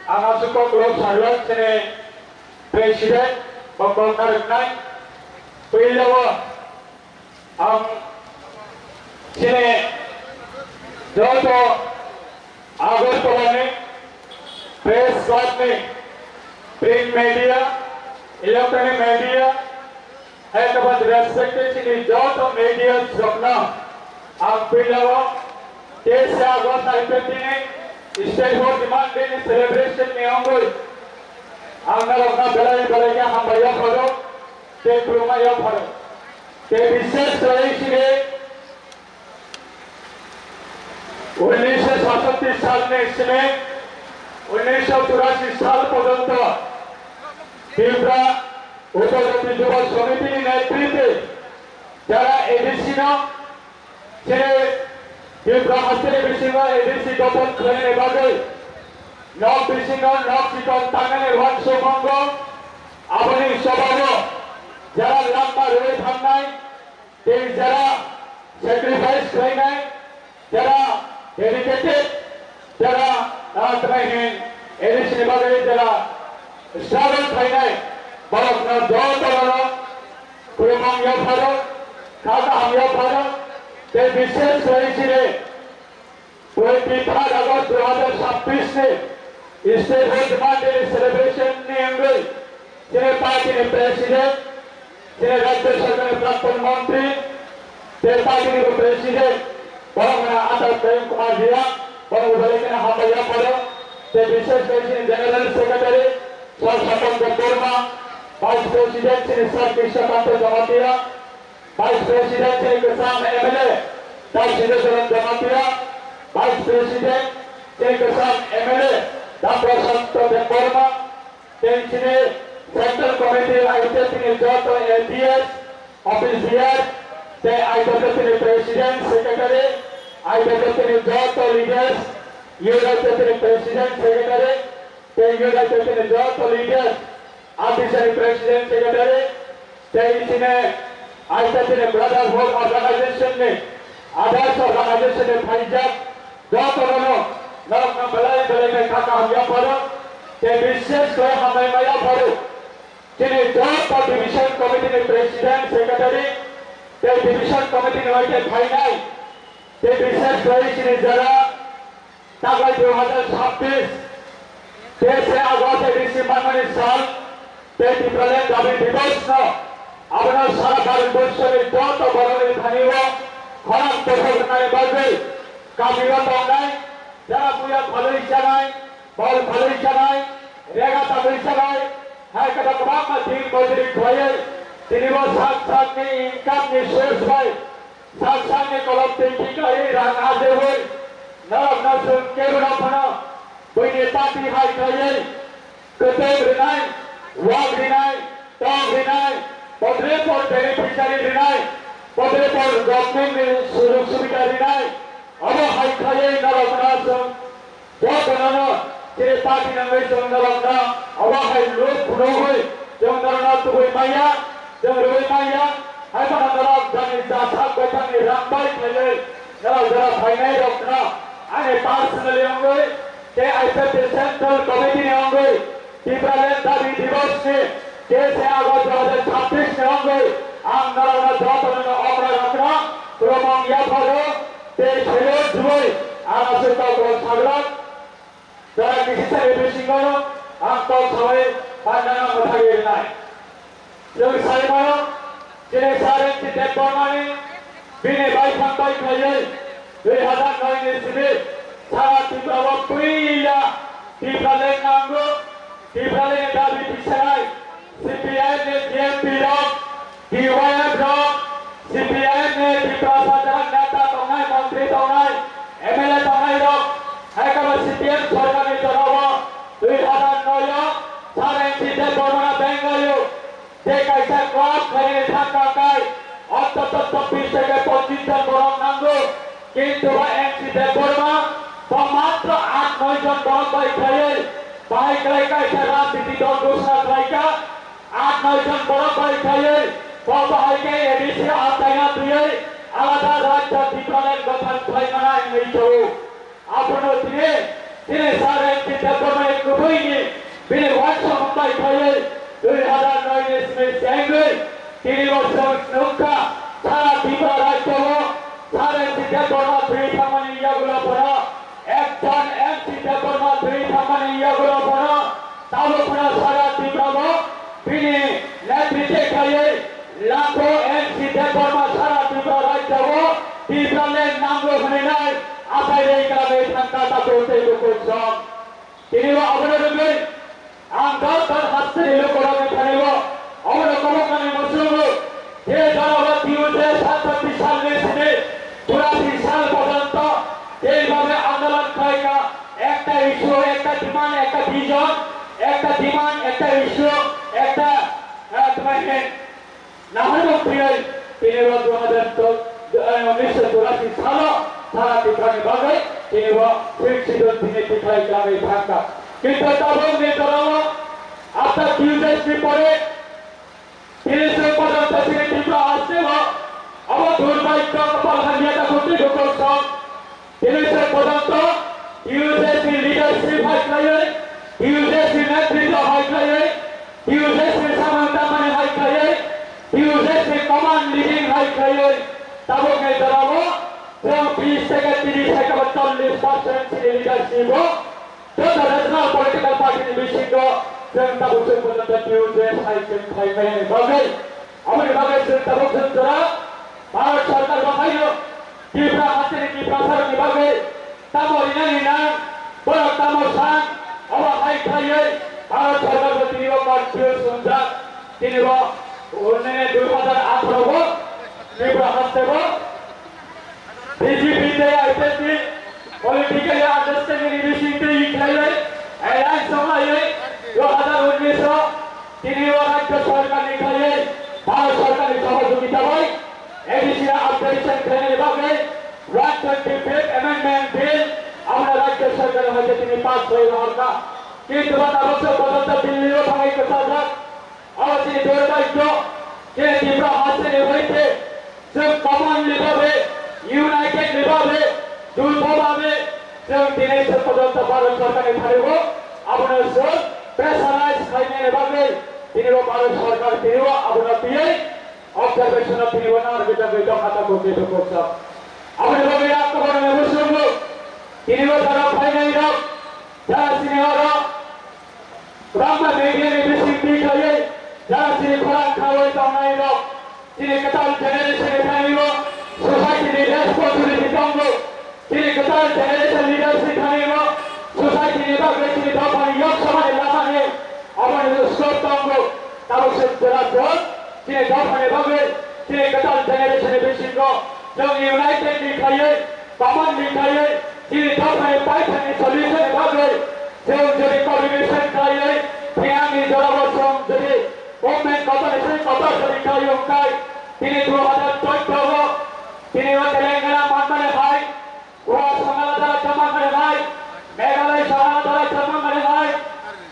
Angasukok Lok Sarlok sini Presiden Pembongkar Renai Pilawa sini Joto Agar Kolani Press Club में print media electronic media है तो बस respected sini Joto media जपना Pilawa कैसे आगोश आइपती ने स्टेट बोर्ड डिमांड देने सेलिब्रेशन में होंगे आंगल अपना बेलाई बेलाई हम भैया फरो के प्रोमा या फरो के विशेष सदस्य ने 1967 साल में इसमें 1984 साल पर्यंत तीव्र उपजाति युवा समिति नेतृत्व जरा एडीसी न तीव्र हस्ते बिसिंगा एडीसी गठन खालामनाय बागै नक बिसिंगा नक सिटन तांगाने वंश मंग आबनि सभायाव जरा लाम्बा रहे थांनाय ते जरा सैक्रिफाइस खालामनाय जरा डेडिकेटेड जरा नाथनायनि एडीसी बागै जरा स्ट्रागल खालामनाय बरकना जतरनो खुरमांया भारत खाजा हामया भारत ते विशेष सदस्य 23 अगस्त 2026 से स्टेट बोर्ड डिमांड सेलिब्रेशन ने अंगे जिन्हें पार्टी ने प्रेसिडेंट जिन्हें राज्य सरकार के प्राक्तन मंत्री ते पार्टी के प्रेसिडेंट बरमना आदर प्रेम कुमार जिया बरम उधरे के हम भैया पड़ो ते विशेष सदस्य general secretary sir Swatantra Verma vice president Shri sir Krishnakant Jamatia vice president Shri Kisan MLA doctor Siddheshwar Jamatia vice president Shri Kisan MLA doctor Sant Verma टेंशने सेंट्रल कमिटी आईटीसी जॉट एटीएस ऑफिस बिहार ते आईटीसी प्रेसिडेंट सेक्रेटरी आईटीसी जॉट लीडर्स यूनाइटेड प्रेसिडेंट सेक्रेटरी ते यूनाइटेड जॉट लीडर्स ऑफिसर प्रेसिडेंट सेक्रेटरी ते इसने ITC brotherhood organisation में आदर्श organisation में पंजाब जॉट रोनो नरक बलाई बलाई में काका हम पड़ो के विशेष कोई हमें माया पड़ो जिन्हें जॉट डिवीजन कमिटी में प्रेसिडेंट सेक्रेटरी ते डिवीजन कमिटी में वाइटे फाइनल ते विशेष कोई जिन्हें जरा ताकत 2026 तेईस अगस्त एडीसी माननीय साल ते डिप्लोमेट दाबी दिवस न अपना सारा भारतवर्ष में जॉट बरौनी थानीव खराब प्रशासनाय बागै काबिला तंगाय जरा पुया फलई चनाय बल फलई चनाय रेगा तबई चनाय है कदा कबाब में दिन मजदूरी खोये तिनिबो साथ में इनकम ने सोर्स भाई साथ में कलम ते की कही रांग आजे होय नरक नसुन केरुना फना कोई नेता ती हाय खोये कते रिनाय वाग रिनाय टॉग रिनाय पदरे पर बेनिफिशियरी रिनाय पदरे पर गवर्नमेंट में सुरक्षा सुविधा रिनाय अब हाय खोये नरक नसुन जो बनाना तेरे पार्टी नंगे जंगलना अब हाय लोग पुरो होय जंगलना तो कोई माया जंगल माया हाय बना नरक जाने जाथा बैठाने रामबाई खोये नरक जरा फाइनल रखना आने पर्सनली होंगे के आईपीएस सेंट्रल कमिटी ने होंगे टिप्रालैंड दाबी दिवस ने कैसे अगस्त 2026 में होंगे आम नरक जतरनो अपना रखना प्रोमोंग या फलो ते छेले जुबई आनासुका को सागरत जरा किसी से बेसिंगनो आपको समय पांडाना मुठागे नाय जोग साइमानो जिन्हें सारे चित्ते परमाने बिने बाई फंबाई खाये 2009 में सिबे सारा तिब्रावा पुईला तिब्रालें नांगो तिब्रालें दाबी पिछराय सीपीआई ने डीएमपी रॉक डीवाईएफ रॉक सीपीआई ने तिब्रासा नेता तोंगाई मंत्री तोंगाई एमएलए तोंगाई रॉक है कब सीपीएम सरकार ने जनावा 2009 सारे चित्ते परमाना बेंगालुरु जे कैसे क्रॉप करे थाका काय অন্তত 26 থেকে 25 জন বরং নাঙ্গো কিন্তু এমসি দেববর্মা তো মাত্র 8-9 জন বরং ভাই খায়ে ভাই কাইকা রাজনীতি দল ঘোষণা কাইকা 8-9 জন বরং ভাই খায়ে ভাইকে এডিসি আতাইনা দিয়ে আলাদা রাজ্য বিপ্লবের গঠন খাই মানায় নেই তো আপনার দিনে তিনি সারেন চিন্তাকর্মের কুবইনি তিনি ওয়াটস মুম্বাই খাইয়ে 2009 ইসমিল স্যাঙ্গে তিনি বছর নৌকা সারা দিবা রাজ্য সারেন চিন্তাকর্মা দুই থামানি ইয়াগুলো পড়া একজন এক চিন্তাকর্মা দুই থামানি ইয়াগুলো পড়া তাও পড়া সারা দিবা তিনি নেতৃত্বে খাইয়ে লাখো এক চিন্তাকর্মা সারা দিবা রাজ্য দিবালের নাম ওখানে নাই আশায় এই গ্রামে থাকা করতে করছেন তিনি অবলম্বন আমদার তার হাতে এলো করাবে খানিব অবলম্বন মুসলিম যে জনগণ দিউতে 67 সাল থেকে 84 সাল পর্যন্ত এইভাবে আন্দোলন করেনা একটা ইস্যু একটা ডিমান্ড একটা ভিজন একটা ডিমান্ড একটা ইস্যু একটা তোমাকে নাহরমন্ত্রী তিনি 2019 সাল সারা তীব্রানি ভাবে তিনি শিক্ষিত তিনি তীব্রাই গ্রামে থাকা কিন্তু তখন নেতারাও আপনার কিউজেসটি পরে 30 পর্যন্ত তিনি তীব্রা আসছে আমার দুর্ভাগ্য কপাল হারিয়াটা করতে ঢুকছেন 30 পর্যন্ত কিউজেসটি লিডারশিপ হাইক্লাইয়ে কিউজেসটি নেতৃত্ব হাইক্লাইয়ে কিউজেসটি সামান্তা মানে হাইক্লাইয়ে কিউজেসটি কমান্ড লিডিং হাইক্লাইয়ে তখন নেতারাও 20 থেকে 30 থেকে 40% leadership the national political party in Michigan जनता बुजुर्ग पदंत टीयूजे साइकिल खाइमे बगे हमारे बगे जनता बुजुर्ग जरा भारत सरकार बखाइयो कीप्रा हाथे की प्रसार निभागे तामोरिना निना बड़ा तामोसान अब हाई खाइए भारत सरकार को तीनों पार्टियों सुनता तीनों उन्हें 2018 को कीप्रा हाथे को बीजेपी ने आईपीसी पॉलिटिकल अंडरस्टैंडिंग रिविशन के इक्लाइए अलायंस समाये 2019 तीनों राज्य सरकार निकाले भारत सरकार की सहयोगिता में एडीसी अपडेशन करने लगे 125 अमेंडमेंट बिल हमारा राज्य सरकार में जितनी पास हुई होगा किंतु बताओ बदलता दिल्ली और भाई के साथ और इतनी देर तक जो ये तीव्र हाथ से हुए थे सब कॉमन लिबावे यूनाइटेड लिबावे দুর্ভাবে যে দিনের পর্যন্ত ভারত সরকারের ধারেও আপনার সব প্রেসারাইজ খাইনে ভাবে তিনিও ভারত সরকার তিনিও আপনার দিয়ে অবজারভেশন তিনিও না বিটাবে খাতা করতে করছে আপনি ভাবে আত্মকরণে বসুন তিনিও যারা ফাইনাল রাও যারা সিনিয়র ব্রাহ্ম মিডিয়ানে বেশি ঠিক হয়ে যারা সিনি খোরাক খাওয়াই তাই রাও তিনি কেতাল জেনারেশনে ফাইনিও সোসাইটি রেসপন্সিবিলিটি দঙ্গো তিনি কেতাল জেনারেশন লিডারশিপ ফাইনিও সোসাইটি নিভাগে তিনি দফানি ইয়ক সমাজে লাগানে আমাদের স্কোপ দঙ্গো তারও সে যারা জল তিনি দফানি ভাবে তিনি কেতাল জেনারেশনে বেশি গো जों यूनाइटेड लिखायो कमन लिखायो তিনি দফানি পাইখানি সলিউশন ভাবে जों যদি কোঅর্ডিনেশন খাইয়ে ফিনামি জনবসং যদি গভর্নমেন্ট কর্পোরেশন কথা লিখাयो কাই তিনি 2014 তিনি তেলেঙ্গানা মানমানে ভাই গোয়া সমাজদার জমানে ভাই মেঘালয় সমাজদার জমানে ভাই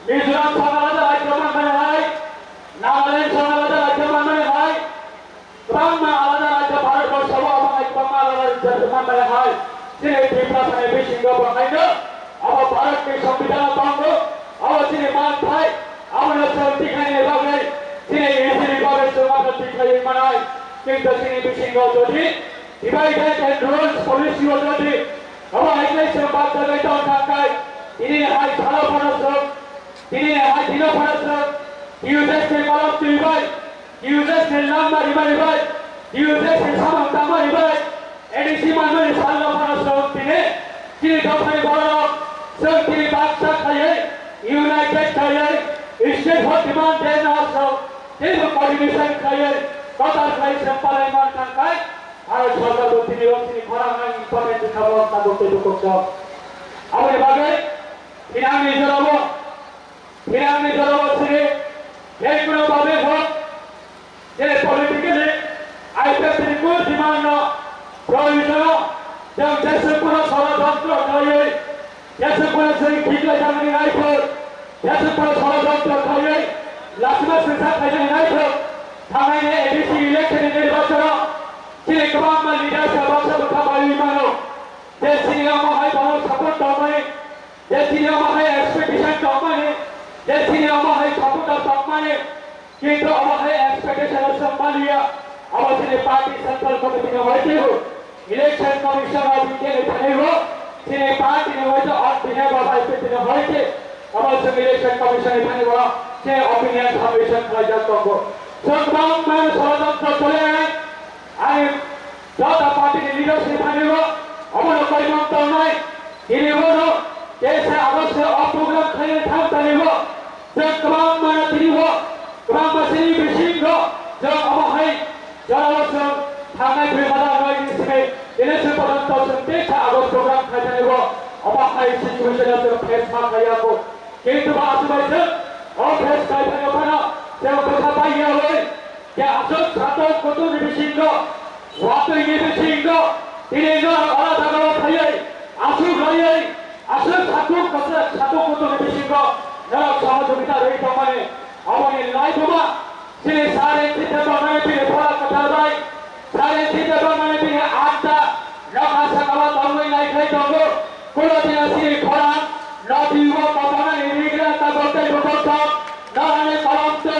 মিজোরাম সমাজদার জমানে ভাই নাগাল্যান্ড সমাজদার জমানে ভাই ব্রাহ্মণ আলাদা রাজ্য ভারতবর্ষ জমানে ভাই তিনি বিপ্লবনে বিশিঙ্গ বানাইলো अब भारत के संविधान बांगो अब তিনি মান ভাই আমরা শান্তি খাইনে ভাবে তিনি ইসিলি ভাবে সমাজত খাই মানায় কিন্তু তিনি বিশিঙ্গ যদি ডিভাইডেড এন্ড রুলস পলিসি যদি अब আইলেছে বাদ দেবে তো ঢাকায় তিনি হাই ভালো ফরজ তিনি হাই দিনো ফরজ ইউজেস কে কলম তুইবাই ইউজেস কে নাম্বার ইবাই ভাই ইউজেস কে সামান তামাই ভাই এডিসি মানে সাল্লা ফরজ তিনি তিনি দফাই বড় তিনি বাচ্চা খাইয়ে ইউনাইটেড খাইয়ে স্টেট ফর ডিমান্ড দেন আসো তিনি কোঅর্ডিনেশন খাইয়ে কতার খাই সম্পাদন মান খাই আর সরকার তিনি খরা না ইম্পর্টেন্ট খাবার তা করতে করছে আমাদের ভাগে ফিনামি জড়াবো ছিল এই কোনো ভাবে হোক যে পলিটিক্যালি আইপিএসি কোন ডিমান্ড প্রয়োজন যে দেশের কোনো ষড়যন্ত্র খাইয়ে जैसे कोई सही ठीक है जाने नहीं तो जैसे कोई षड़यंत्र खाइए लाखों संख्या खाइए नहीं तो हमें एडीसी इलेक्शन निर्वाचन कि कबाब में लीडर से बात से उठा पाई मानो जैसे नियम है बहुत सपोर्ट तो में যে সিনেমা হয় এক্সপেকটেশন কম মানে, যে সিনেমা হয় ক্ষমতা কম মানে, কিন্তু আমার হয় এক্সপেকটেশন সম্মানিয়া আমার সিনে পার্টি সেন্ট্রাল কমিটি হয়েছে ইলেকশন কমিশন অফ ইন্ডিয়া এখানে সিনে পার্টি হয়েছে অন বিহেভ অফ আইপিএ হয়েছে আমার সঙ্গে ইলেকশন কমিশন এখানে সে অপিনিয়ন সাবমিশন হয়ে যাচ্ছে সংগ্রাম ষড়যন্ত্র চলে আমি যত পার্টির লিডারশিপ আনিব অমন পরিবর্তন নয় তিনি বল দেশে অবশ্য অপ্রোগ্রাম খাইয়ে থাকতে নিব যে ক্রম তিনি গ্রামবাসী বিশৃঙ্খ যে অবহাই জনবর্ষ থানায় 2009 হিসেবে ইলেকশন পর্যন্ত দেশে আগস্ট প্রোগ্রাম খাইতে নিব অবহাই সিচুয়েশন ফেস মাখাইয়াব কিন্তু আসবাইছে অফেস খাইতে নিব না যে কথা পাইয়া হই যে আসল ছাত্র কত বিশৃঙ্খ ওয়াতই বিশৃঙ্খ তিনি আলাদা আলাদা খাইয়ে আসু খাইয়ে আসল ছাত্র কত বিশৃঙ্খ যারা সহযোগিতা রহিত মানে আমাদের লাইফমা সে সাড়ে তিনটা বানায় দিয়ে পড়া কথা যায় সাড়ে তিনটা বানায় দিয়ে আটটা রাখা সকালা তলই নাই খাই দেবো কোনোদিন আসি খরা নদীব বাবানা এরিগলা তা করতে বলতো নামে কলমতে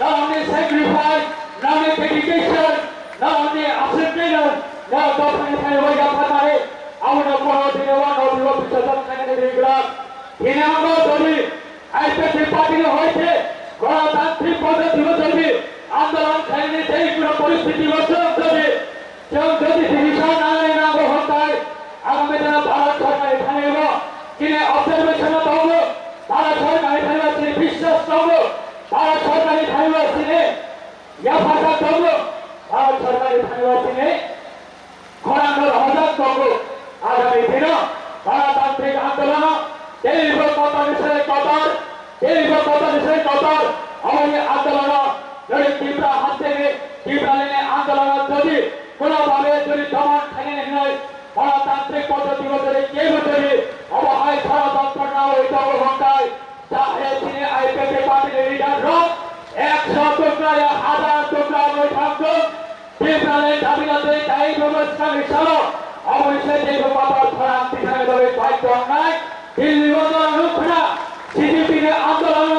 নামে স্যাক্রিফাইস নামে ডেডিকেশন নামে আসেন্টেশন না দোকানে খাই হয়ে যাবে পারে আমরা কোনোদিন নদীব বিসর্জন খাই এরিগলা ইনামো ধরি আইপিএ পার্টি হয়েছে গণতান্ত্রিক পদ্ধতি চলবে আন্দোলন খাইলে সেই কোনো পরিস্থিতি চলবে কেউ যদি ডিভিশন আনে না গ্রহণ করে আগামী দিনে ভারত সরকার এখানে এলো কিনে অবজারভেশন পাবো ভারত সরকার এখানে আছে বিশ্বাস পাবো ভারত সরকার এখানে আছে ভাষা পাবো ভারত সরকার এখানে আছে খরানোর হজাত পাবো আগামী দিনে গণতান্ত্রিক আন্দোলন দীর্ঘ কত বিষয়ে কতর দীর্ঘ কত বিষয়ে কতর আমাদের আন্দোলন যদি তীব্র হাত থেকে তীব্র লেনে আন্দোলন যদি কোনোভাবে যদি দমন ঠেকে নয় গণতান্ত্রিক পদ্ধতি বদলে কেউ যদি অবহায় ষড়যন্ত্র না হইতে অবঘণ্টায় চাহে তিনি আইপিএ পার্টির লিডার 100 টুকরা 1000 টুকরা নয় থাকতো তীব্র লেন দাবিনাতে তাই ব্যবস্থা মিশাল অবশ্যই দীর্ঘ কতর খরান পিছনে ধরে দায়িত্ব নাই দিল্লি বদল রুখনা সিজিপির আন্দোলন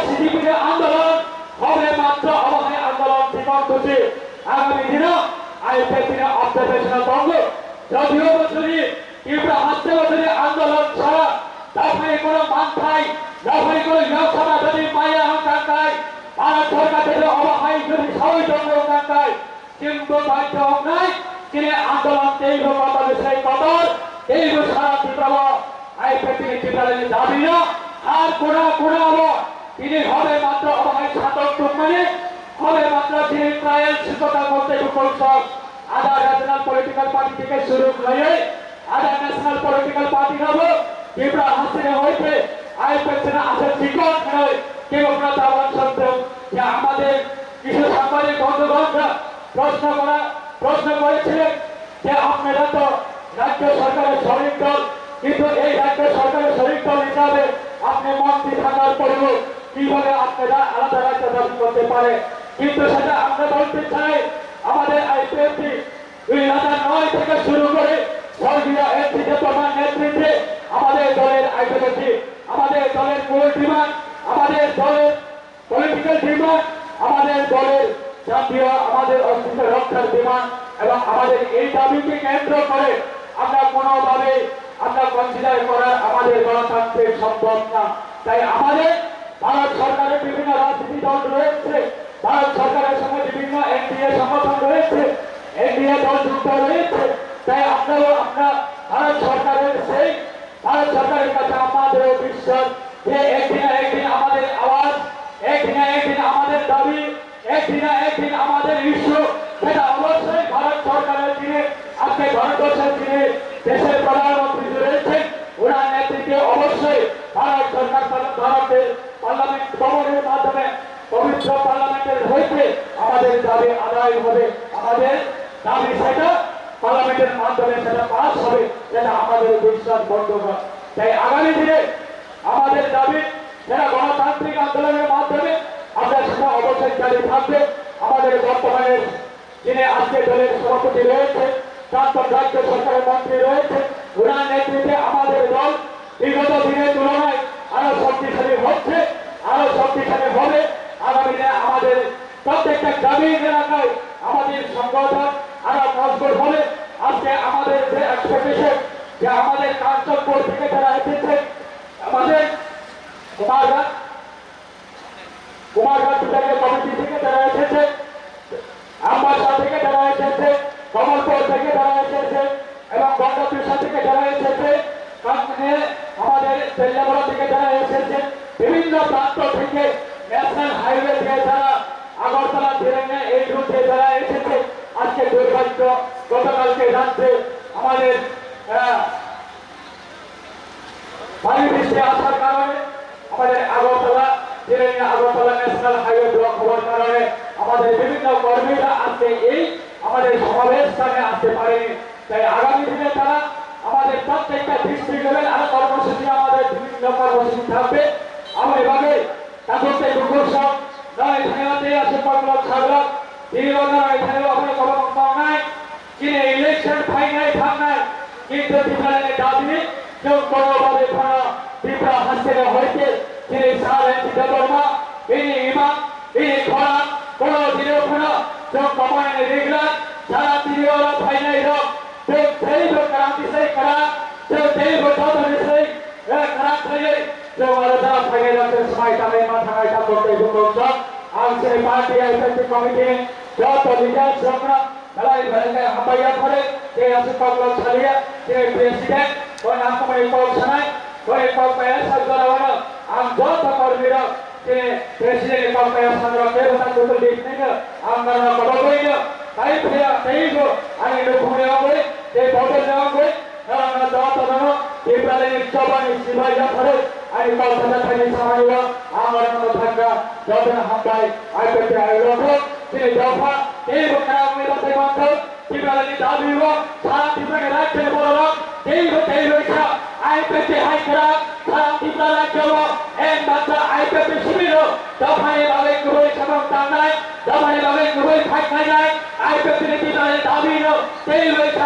সিজিপির আন্দোলন হবে মাত্র অবহায় আন্দোলন জীবন খুশি আগামী দিনে আইপিএ অবজারভেশন বন্ধ যদিও বছরই তীব্র হাতে বছরে আন্দোলন ছাড়া দফায় কোনো মানথাই দফায় কোনো লোকসভা যদি মায়া অহংকার নাই ভারত সরকার থেকে অবহায় যদি সবাই জন্য অহংকার কিন্তু বাধ্য নাই তিনি আন্দোলন এই কত বিষয় কদর এই সারা তীব্র আইপিএ তীব্র দাবি না আর কোনা হবো তিনি হবে মাত্র অবহায় ছাত্র মানে হবে মাত্র তিনি ট্রায়াল শিক্ষতা করতে পরিষদ আদার ন্যাশনাল পলিটিক্যাল পার্টি থেকে শুরু হয়ে আদার ন্যাশনাল পলিটিক্যাল পার্টি হব তীব্র হাসিনে হইতে আইপিএ আসে টিকট নয় কেউ প্রতাপন সত্ত্বেও যে আমাদের কিছু সাংবাদিক বন্ধুগণরা প্রশ্ন করেছিলেন যে আপনারা তো রাজ্য সরকারের শরিক দল কিন্তু এই রাজ্য সরকারের শরিক দল হিসাবে আপনি মন্ত্রী থাকার পরেও কিভাবে আপনারা আলাদা রাজ্য দাবি করতে পারে কিন্তু সেটা আমরা বলতে চাই আমাদের আইপিএ 2009 থেকে শুরু করে স্বর্গীয় এনসিপি প্রধান নেতৃত্বে আমাদের দলের আইডিওলজি আমাদের দলের মূল ডিমান্ড আমাদের দলের পলিটিক্যাল ডিমান্ড আমাদের দলের জাতীয় আমাদের অস্তিত্ব রক্ষার ডিমান্ড এবং আমাদের এই দাবিকে কেন্দ্র করে আমরা কোনোভাবে আমরা কনসিডার করার আমাদের গণতান্ত্রিক সম্ভব না তাই আমাদের ভারত সরকারের বিভিন্ন রাজনীতি দল রয়েছে ভারত সরকারের সঙ্গে বিভিন্ন এনডিএ সংগঠন রয়েছে এনডিএ দল যুক্ত রয়েছে তাই আপনারা ভারত সরকারের কাছে আমাদের বিশ্বাস যে একদিন আমাদের আওয়াজ একদিন আমাদের দাবি একদিন আমাদের ইস্যু সেটা অবশ্যই ভারত সরকারের দিনে আজকে ভারতবর্ষের দিনে দেশের প্রধানমন্ত্রী রয়েছেন ওনার নেতৃত্বে অবশ্যই ভারত সরকার ভারতের পার্লামেন্ট ভবনের মাধ্যমে পবিত্র পার্লামেন্টের হইতে আমাদের দাবি আদায় হবে আমাদের দাবি সেটা পার্লামেন্টের মাধ্যমে সেটা পাস হবে সেটা আমাদের বিশ্বাস বন্ধুগণ তাই আগামী দিনে আমাদের দাবি সেটা গণতান্ত্রিক আন্দোলনের মাধ্যমে আমরা সেটা অবশ্যই জারি থাকবে আমাদের বর্তমানের যিনি আজকে দলের সভাপতি রয়েছে প্রাক্তন রাজ্য সরকারের মন্ত্রী রয়েছে ওনার নেতৃত্বে আমাদের দল বিগত দিনের তুলনায় আরো শক্তিশালী হচ্ছে, আরো শক্তিশালী হবে। আগামী দিনে আমাদের প্রত্যেকটা গ্রামীণ এলাকায় আমাদের সংগঠন আরো মজবুত হবে। আজকে আমাদের যে এক্সপেকটেশন যে আমাদের কাঞ্চনপুর থেকে যারা এসেছে, আমাদের কুমারঘাট বিভাগীয় কমিটি থেকে যারা এসেছে, আমবাসা থেকে যারা এসেছে, কমলপুর থেকে যারা এসেছে এবং গঙ্গাপিসা থেকে যারা এসেছে, আমাদের তেলিয়ামুড়া থেকে যারা এসেছে, বিভিন্ন প্রান্ত থেকে ন্যাশনাল হাইওয়ে থেকে যারা আগরতলা ধীরেঙ্গা এই রুটে যারা এসেছে, আজকে দুর্ভাগ্য গতকালকে রাত্রে আমাদের ভারী বৃষ্টি আসার কারণে আমাদের আগরতলা ধীরেঙ্গা আগরতলা ন্যাশনাল হাইওয়ে ব্লক হওয়ার কারণে আমাদের বিভিন্ন কর্মীরা আজকে এই আমাদের সমাবেশ স্থানে আসতে পারেনি। তাই আগামী দিনে তারা আমাদের প্রত্যেকটা ডিস্ট্রিক্ট লেভেল আরো কর্মসূচি আমাদের বিভিন্ন কর্মসূচি থাকবে। আমরা এভাবে ঠাকুরতে দুপুরসব নয় ধানেতে আছে পাগলক ছাগলক দীর্ঘনা এখানেও আমরা কোনো নাই কিনে ইলেকশন ফাইনাল থাকনায় কিন্তু ত্রিপুরাকে দাবি কেউ কোনোভাবে কোনো ত্রিপুরা হাসতে হয়েছে তিনি সারেন চিত্রবর্মা তিনি ইমাম তিনি খরা কোনো দিনেও কোনো কেউ কমায়নে রেগুলার সারা তিরিওর ফাইনাল হোক কেউ সেই হোক ক্রান্তি সেই করা কেউ সেই হোক চৌধুরী সেই খারাপ থেকে কেউ আলাদা ফাইনাল আছে সময় তাদের মাথায় করতে দুপুর आमचे पार्टी आयोजित कमिटी যত লিডার সংগ্রাম মেলায় ভেড়ে হাবাইয়া করে যে আছে পাগল ছাড়িয়া যে প্রেসিডেন্ট কোন নামে পৌঁছায় কোন পাপায়া সাগরওয়ালা আম যত কর্মীরা যে প্রেসিডেন্ট পাপায়া সাগরকে ওটা তো দেখতে না আমরা বড় হইল তাই ফিরে তাইগো আমি লোকগুলো হবে যে বড় যাওয়া হবে আমরা যত জানো ত্রিপুরার নিশ্চয়ই শিবাইয়া করে আমি কলকাতা থেকে সামাইয়া আমার মতো থাকা যত হাবাই আইপেতে আয়োজন তিনি দফা এই বকরা মেরাতে বন্ধ ত্রিপুরার দাবি হলো সারা ত্রিপুরা রাজ্যের বড় এই রয়েছে আইপেতে হাই করা সারা ত্রিপুরা রাজ্য এক মাত্র আইপেতে শিবির দফায় ভাবে কুবই সবক টাঙ্গায় দফায় ভাবে কুবই ফাইট নাই আইপেতে ত্রিপুরার দাবি হলো এই রয়েছে